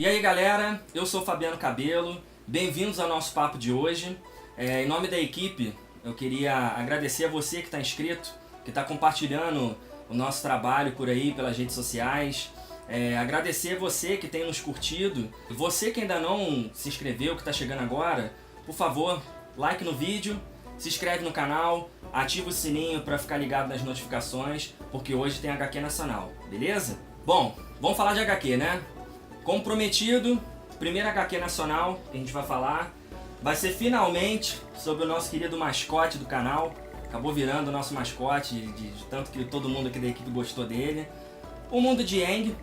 E aí galera, eu sou o Fabiano Cabelo, bem-vindos ao nosso papo de hoje. Em nome da equipe, eu queria agradecer a você que está inscrito, que está compartilhando o nosso trabalho por aí pelas redes sociais. Agradecer você que tem nos curtido, você que ainda não se inscreveu, que está chegando agora, por favor, like no vídeo, se inscreve no canal, ativa o sininho para ficar ligado nas notificações, porque hoje tem HQ nacional, beleza? Bom, vamos falar de HQ, né? Como prometido, primeira HQ nacional que a gente vai falar vai ser finalmente sobre o nosso querido mascote do canal. Acabou virando o nosso mascote, de tanto que todo mundo aqui da equipe gostou dele. O Mundo de Aang,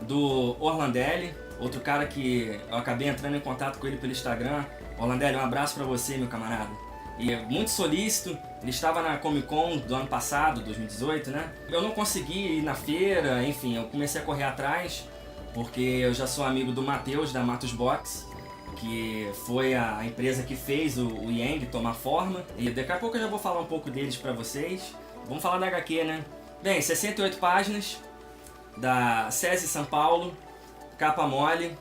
do Orlandelli, outro cara que eu acabei entrando em contato com ele pelo Instagram. Orlandelli, um abraço pra você, meu camarada. E é muito solícito, ele estava na Comic Con do ano passado, 2018, né? Eu não consegui ir na feira, enfim, eu comecei a correr atrás, porque eu já sou amigo do Matheus, da Matos Box, que foi a empresa que fez o Yang tomar forma. E daqui a pouco eu já vou falar um pouco deles pra vocês. Vamos falar da HQ, né? Bem, 68 páginas, da SESI São Paulo, capa mole,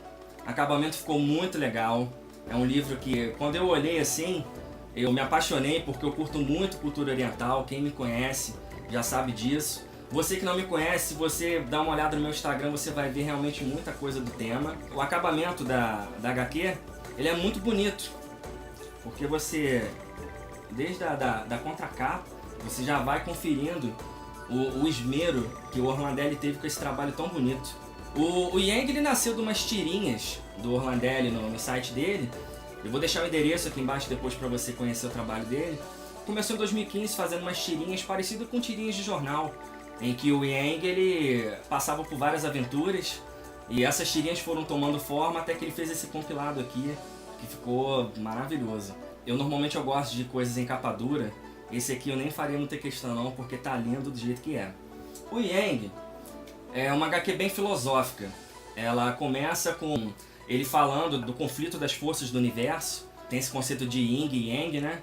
acabamento ficou muito legal. É um livro que, quando eu olhei assim, eu me apaixonei porque eu curto muito cultura oriental. Quem me conhece já sabe disso. Você que não me conhece, se você dá uma olhada no meu Instagram, você vai ver realmente muita coisa do tema. O acabamento da HQ, ele é muito bonito, porque você, desde da contracapa, você já vai conferindo o esmero que o Orlandelli teve com esse trabalho tão bonito. O Yang, ele nasceu de umas tirinhas do Orlandelli no site dele. Eu vou deixar o endereço aqui embaixo depois para você conhecer o trabalho dele. Começou em 2015 fazendo umas tirinhas parecidas com tirinhas de jornal, em que o Yang, ele passava por várias aventuras e essas tirinhas foram tomando forma até que ele fez esse compilado aqui, que ficou maravilhoso. Eu normalmente gosto de coisas em capa dura, esse aqui eu nem faria muita questão não, porque tá lindo do jeito que é. O Yang é uma HQ bem filosófica. Ela começa com ele falando do conflito das forças do universo, tem esse conceito de Yin e Yang, né?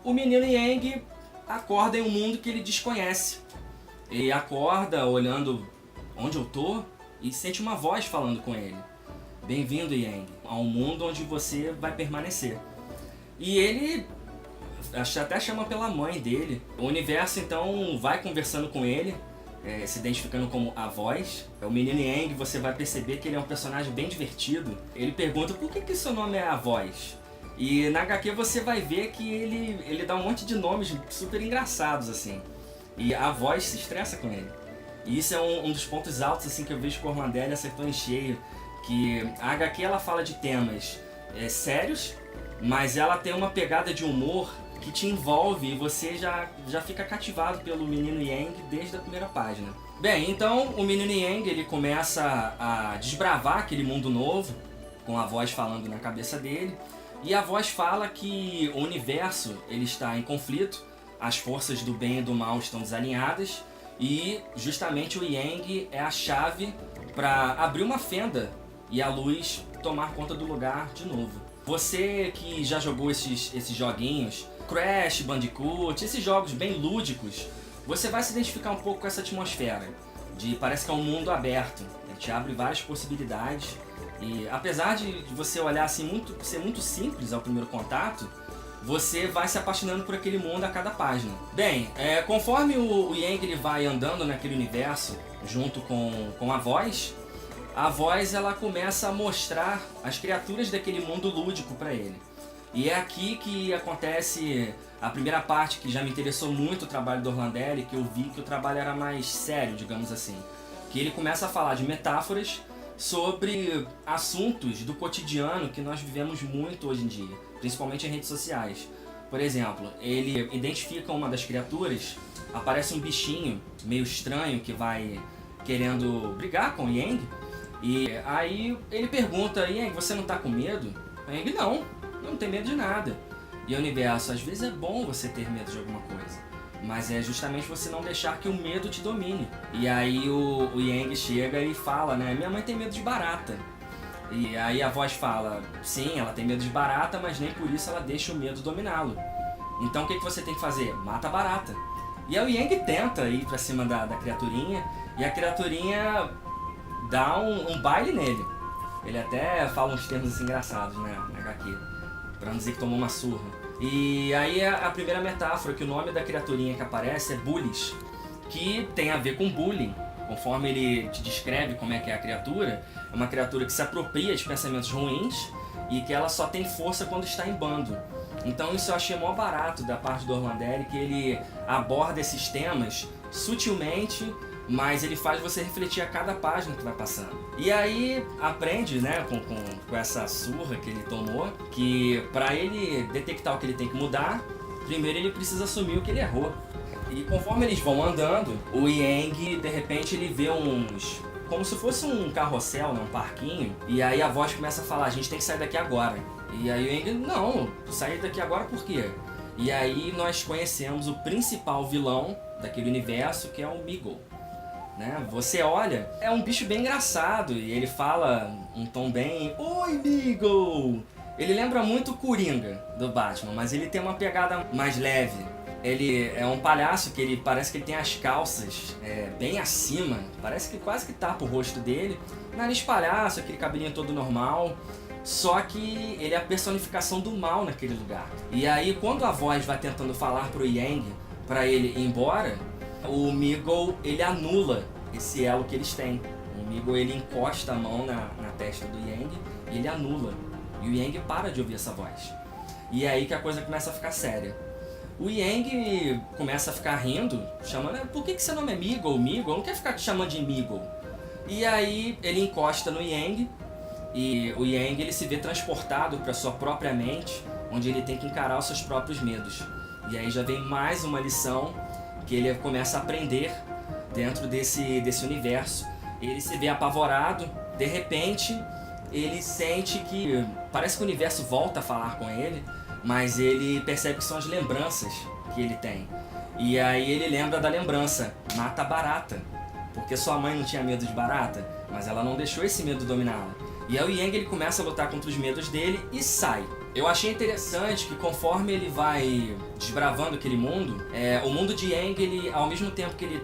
O menino Yang acorda em um mundo que ele desconhece. Ele acorda olhando onde eu tô e sente uma voz falando com ele. Bem-vindo, Yang, a um mundo onde você vai permanecer. E ele até chama pela mãe dele. O universo então vai conversando com ele, se identificando como a voz. O menino Yang, você vai perceber que ele é um personagem bem divertido. Ele pergunta por que seu nome é a voz? E na HQ você vai ver que ele dá um monte de nomes super engraçados assim. E a voz se estressa com ele. E isso é um dos pontos altos assim, que eu vejo que o Orlandelli acertou em cheio. Que a HQ ela fala de temas sérios, mas ela tem uma pegada de humor que te envolve e você já fica cativado pelo menino Yang desde a primeira página. Bem, então o menino Yang ele começa a desbravar aquele mundo novo, com a voz falando na cabeça dele. E a voz fala que o universo ele está em conflito, as forças do bem e do mal estão desalinhadas e justamente o Yang é a chave para abrir uma fenda e a luz tomar conta do lugar de novo. Você que já jogou esses joguinhos, Crash, Bandicoot, esses jogos bem lúdicos, você vai se identificar um pouco com essa atmosfera, parece que é um mundo aberto, ele te abre várias possibilidades e apesar de você olhar assim ser muito simples ao primeiro contato, você vai se apaixonando por aquele mundo a cada página. Bem, conforme o Yang ele vai andando naquele universo junto com a voz ela começa a mostrar as criaturas daquele mundo lúdico para ele. E é aqui que acontece a primeira parte que já me interessou muito o trabalho do Orlandelli, que eu vi que o trabalho era mais sério, digamos assim. Que ele começa a falar de metáforas sobre assuntos do cotidiano que nós vivemos muito hoje em dia, principalmente em redes sociais. Por exemplo, ele identifica uma das criaturas, aparece um bichinho meio estranho que vai querendo brigar com o Yang, e aí ele pergunta, Yang, você não tá com medo? O Yang, não, eu não tenho medo de nada. E o universo, às vezes é bom você ter medo de alguma coisa, mas é justamente você não deixar que o medo te domine. E aí o Yang chega e fala, né, minha mãe tem medo de barata. E aí a voz fala, sim, ela tem medo de barata, mas nem por isso ela deixa o medo dominá-lo. Então o que você tem que fazer? Mata a barata. E aí o Yang tenta ir pra cima da criaturinha, e a criaturinha dá um baile nele. Ele até fala uns termos assim, engraçados, né, na HQ, pra não dizer que tomou uma surra. E aí a primeira metáfora, que o nome da criaturinha que aparece é Bullies, que tem a ver com bullying. Conforme ele te descreve como é que é a criatura, é uma criatura que se apropria de pensamentos ruins e que ela só tem força quando está em bando. Então isso eu achei mó barato da parte do Orlandelli, que ele aborda esses temas sutilmente, mas ele faz você refletir a cada página que vai passando. E aí aprende, né, com essa surra que ele tomou, que para ele detectar o que ele tem que mudar, primeiro ele precisa assumir o que ele errou. E conforme eles vão andando, o Yang, de repente, ele vê uns... como se fosse um carrossel, né, um parquinho, e aí a voz começa a falar, a gente tem que sair daqui agora. E aí o Yang, não, sair daqui agora por quê? E aí nós conhecemos o principal vilão daquele universo, que é o Meagle. Né? Você olha, é um bicho bem engraçado, e ele fala um tom bem... Oi, Meagle! Ele lembra muito o Coringa, do Batman, mas ele tem uma pegada mais leve. Ele é um palhaço que ele parece que ele tem as calças bem acima, parece que quase que tapa o rosto dele. Nariz palhaço, aquele cabelinho todo normal, só que ele é a personificação do mal naquele lugar. E aí quando a voz vai tentando falar pro Yang para ele ir embora, o Meagle ele anula esse elo que eles têm. O Meagle ele encosta a mão na testa do Yang e ele anula. E o Yang para de ouvir essa voz. E é aí que a coisa começa a ficar séria. O Yang começa a ficar rindo, chamando, por que seu nome é Meagle? Meagle? Eu não quero ficar te chamando de Meagle. E aí ele encosta no Yang, e o Yang ele se vê transportado para sua própria mente, onde ele tem que encarar os seus próprios medos. E aí já vem mais uma lição que ele começa a aprender dentro desse universo. Ele se vê apavorado, de repente ele sente que parece que o universo volta a falar com ele, mas ele percebe que são as lembranças que ele tem. E aí ele lembra da lembrança, mata a barata, porque sua mãe não tinha medo de barata, mas ela não deixou esse medo dominá-la. E aí o Yang ele começa a lutar contra os medos dele e sai. Eu achei interessante que conforme ele vai desbravando aquele mundo, o mundo de Yang, ele, ao mesmo tempo que ele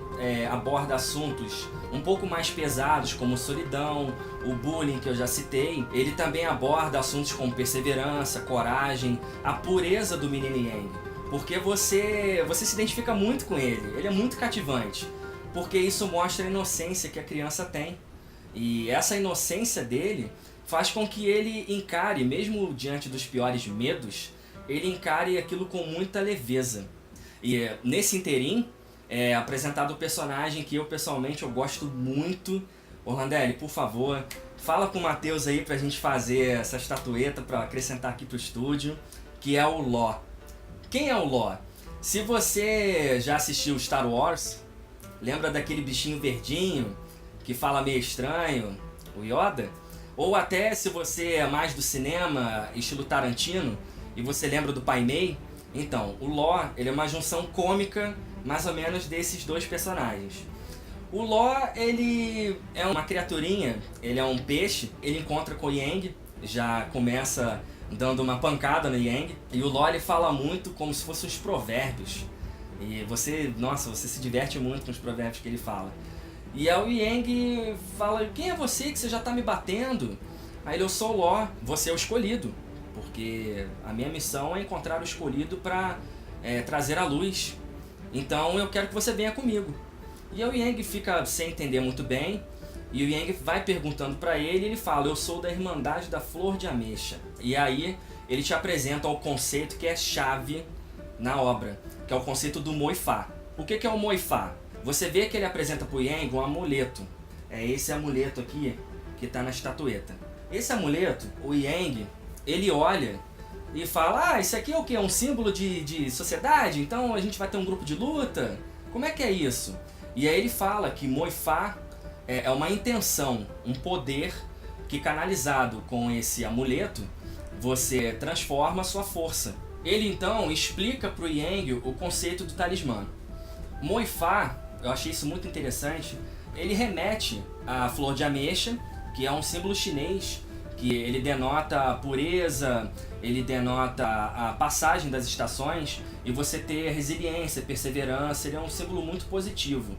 aborda assuntos um pouco mais pesados, como solidão, o bullying que eu já citei, ele também aborda assuntos como perseverança, coragem, a pureza do menino Yang. Porque você se identifica muito com ele é muito cativante, porque isso mostra a inocência que a criança tem. E essa inocência dele faz com que ele encare, mesmo diante dos piores medos, ele encare aquilo com muita leveza. E nesse interim é apresentado o personagem que eu pessoalmente gosto muito. Orlandelli, por favor, fala com o Matheus aí pra gente fazer essa estatueta pra acrescentar aqui pro estúdio, que é o Ló. Quem é o Ló? Se você já assistiu Star Wars, lembra daquele bichinho verdinho que fala meio estranho, o Yoda? Ou até se você é mais do cinema, estilo Tarantino, e você lembra do Pai Mei, então, o Ló ele é uma junção cômica, mais ou menos, desses dois personagens. O Ló, ele é uma criaturinha, ele é um peixe, ele encontra com o Yang, já começa dando uma pancada no Yang, e o Ló ele fala muito como se fossem os provérbios. E você se diverte muito com os provérbios que ele fala. E aí o Yang fala, quem é você que você já tá me batendo? Aí ele, eu sou o Ló, você é o escolhido, porque a minha missão é encontrar o escolhido para trazer a luz. Então eu quero que você venha comigo. E aí o Yang fica sem entender muito bem, e o Yang vai perguntando para ele, e ele fala, eu sou da Irmandade da Flor de Ameixa. E aí ele te apresenta o conceito que é chave na obra, que é o conceito do Moifá. O que é o Moifá? Você vê que ele apresenta para o Yang um amuleto. É esse amuleto aqui que está na estatueta. Esse amuleto, o Yang, ele olha e fala, isso aqui é o quê? É um símbolo de sociedade? Então a gente vai ter um grupo de luta? Como é que é isso? E aí ele fala que Moifá é uma intenção, um poder que canalizado com esse amuleto, você transforma a sua força. Ele então explica para o Yang o conceito do talismã. Moifá, eu achei isso muito interessante, ele remete à flor de ameixa, que é um símbolo chinês, que ele denota a pureza, ele denota a passagem das estações e você ter resiliência, perseverança, ele é um símbolo muito positivo.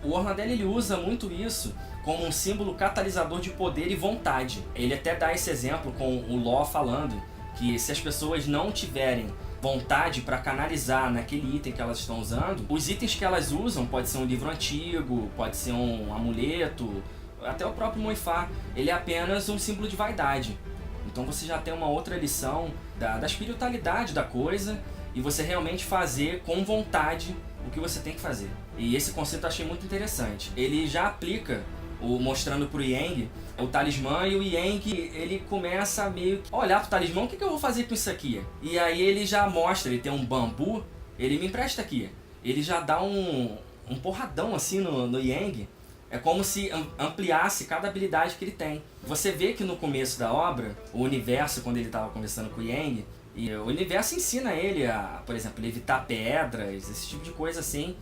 O Orlandelli ele usa muito isso como um símbolo catalisador de poder e vontade. Ele até dá esse exemplo com o Law falando que se as pessoas não tiverem vontade para canalizar naquele item que elas estão usando, os itens que elas usam, pode ser um livro antigo, pode ser um amuleto, até o próprio Moifá, ele é apenas um símbolo de vaidade. Então você já tem uma outra lição da espiritualidade da coisa e você realmente fazer com vontade o que você tem que fazer. E esse conceito eu achei muito interessante. Ele já aplica, mostrando pro Yang o talismã, e o Yang ele começa a meio que olhar pro talismã, o que eu vou fazer com isso aqui? E aí ele já mostra, ele tem um bambu, ele me empresta aqui. Ele já dá um porradão assim no Yang. É como se ampliasse cada habilidade que ele tem. Você vê que no começo da obra, o universo, quando ele estava conversando com o Yang, e o universo ensina ele a, por exemplo, levitar pedras, esse tipo de coisa assim.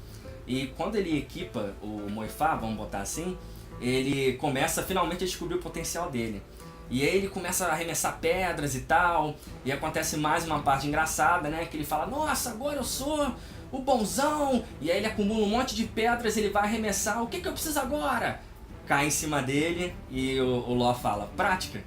E quando ele equipa o Moifá, vamos botar assim, ele começa finalmente a descobrir o potencial dele. E aí ele começa a arremessar pedras e tal, e acontece mais uma parte engraçada, né? Que ele fala, nossa, agora eu sou o bonzão! E aí ele acumula um monte de pedras, ele vai arremessar, o que eu preciso agora? Cai em cima dele e o Law fala, prática.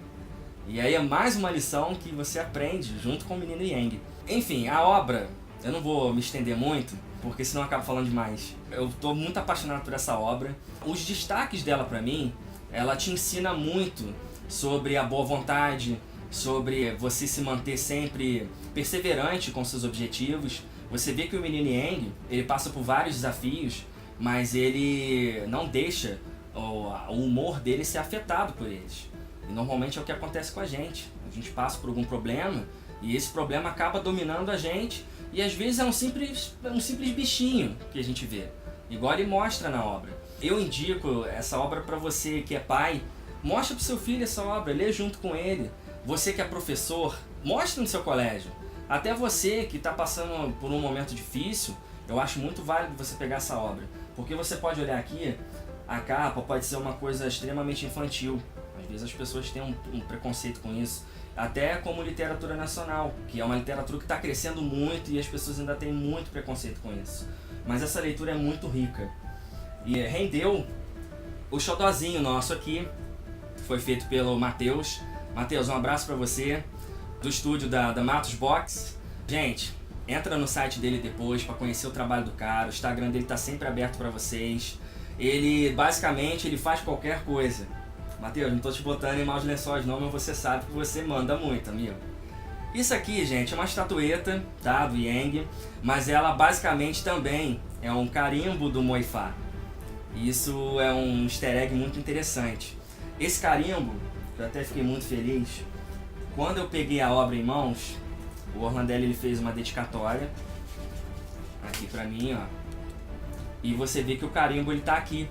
E aí é mais uma lição que você aprende junto com o menino Yang. Enfim, a obra, eu não vou me estender muito, porque senão eu acabo falando demais. Eu estou muito apaixonado por essa obra. Os destaques dela pra mim, ela te ensina muito sobre a boa vontade, sobre você se manter sempre perseverante com seus objetivos. Você vê que o menino Yang, ele passa por vários desafios, mas ele não deixa o humor dele ser afetado por eles. E normalmente é o que acontece com a gente. A gente passa por algum problema e esse problema acaba dominando a gente, e às vezes é um simples bichinho que a gente vê, igual ele mostra na obra. Eu indico essa obra para você que é pai, mostra pro seu filho essa obra, lê junto com ele. Você que é professor, mostra no seu colégio. Até você que está passando por um momento difícil, eu acho muito válido você pegar essa obra. Porque você pode olhar aqui, a capa pode ser uma coisa extremamente infantil. Às vezes as pessoas têm um preconceito com isso. Até como literatura nacional, que é uma literatura que está crescendo muito e as pessoas ainda têm muito preconceito com isso. Mas essa leitura é muito rica. E rendeu o xodozinho nosso aqui, foi feito pelo Matheus. Matheus, um abraço para você, do estúdio da Matos Box. Gente, entra no site dele depois para conhecer o trabalho do cara. O Instagram dele tá sempre aberto para vocês. Ele, basicamente, ele faz qualquer coisa. Matheus, não tô te botando em maus lençóis não, mas você sabe que você manda muito, amigo. Isso aqui, gente, é uma estatueta, tá, do Yang, mas ela basicamente também é um carimbo do Moifá. Isso é um easter egg muito interessante. Esse carimbo, eu até fiquei muito feliz, quando eu peguei a obra em mãos, o Orlandelli ele fez uma dedicatória aqui pra mim, ó. E você vê que o carimbo ele tá aqui.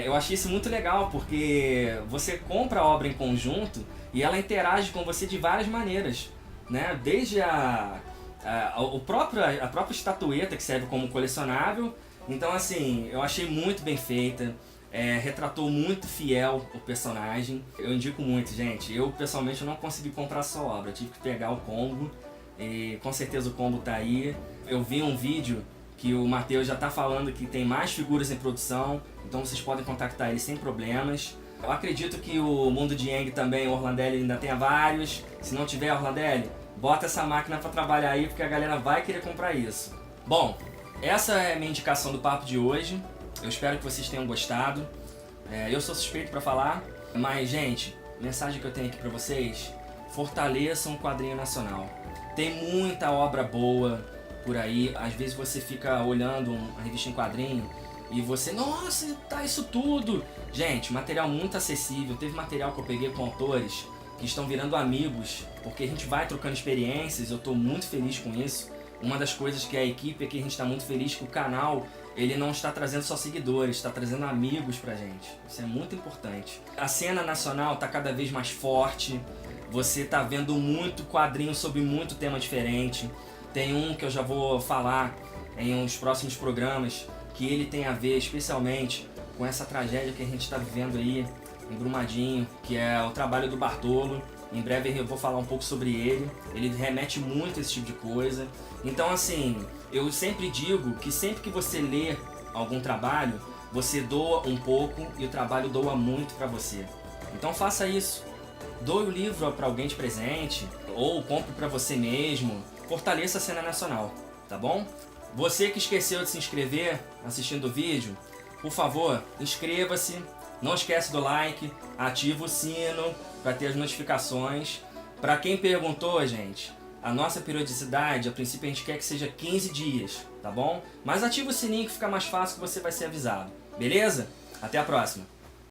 Eu achei isso muito legal, porque você compra a obra em conjunto e ela interage com você de várias maneiras, né? Desde a própria estatueta, que serve como colecionável. Então, assim, eu achei muito bem feita, retratou muito fiel o personagem. Eu indico muito, gente. Eu, pessoalmente, não consegui comprar só a obra, eu tive que pegar o combo, e com certeza o combo tá aí. Eu vi um vídeo que o Matheus já tá falando que tem mais figuras em produção, então vocês podem contactar ele sem problemas. Eu acredito que o Mundo de Yang também, o Orlandelli ainda tenha vários. Se não tiver, Orlandelli, bota essa máquina para trabalhar aí, porque a galera vai querer comprar isso. Bom, essa é a minha indicação do papo de hoje. Eu espero que vocês tenham gostado. Eu sou suspeito para falar, mas, gente, a mensagem que eu tenho aqui para vocês: fortaleçam o quadrinho nacional. Tem muita obra boa por aí. Às vezes você fica olhando uma revista em quadrinho e você, nossa, tá isso tudo. Gente, material muito acessível. Teve material que eu peguei com autores que estão virando amigos, porque a gente vai trocando experiências. Eu tô muito feliz com isso. Uma das coisas que a equipe aqui, a gente está muito feliz que o canal, ele não está trazendo só seguidores, está trazendo amigos pra gente. Isso é muito importante. A cena nacional tá cada vez mais forte. Você tá vendo muito quadrinho sobre muito tema diferente. Tem um que eu já vou falar em uns próximos programas, que ele tem a ver especialmente com essa tragédia que a gente está vivendo aí em Brumadinho, que é o trabalho do Bartolo. Em breve eu vou falar um pouco sobre ele. Ele remete muito a esse tipo de coisa. Então, assim, eu sempre digo que sempre que você lê algum trabalho, você doa um pouco e o trabalho doa muito para você. Então faça isso. Doe o livro para alguém de presente ou compre para você mesmo. Fortaleça a cena nacional, tá bom? Você que esqueceu de se inscrever assistindo o vídeo, por favor, inscreva-se. Não esquece do like, ativa o sino para ter as notificações. Para quem perguntou, gente, a nossa periodicidade, a princípio a gente quer que seja 15 dias, tá bom? Mas ativa o sininho que fica mais fácil, que você vai ser avisado. Beleza? Até a próxima!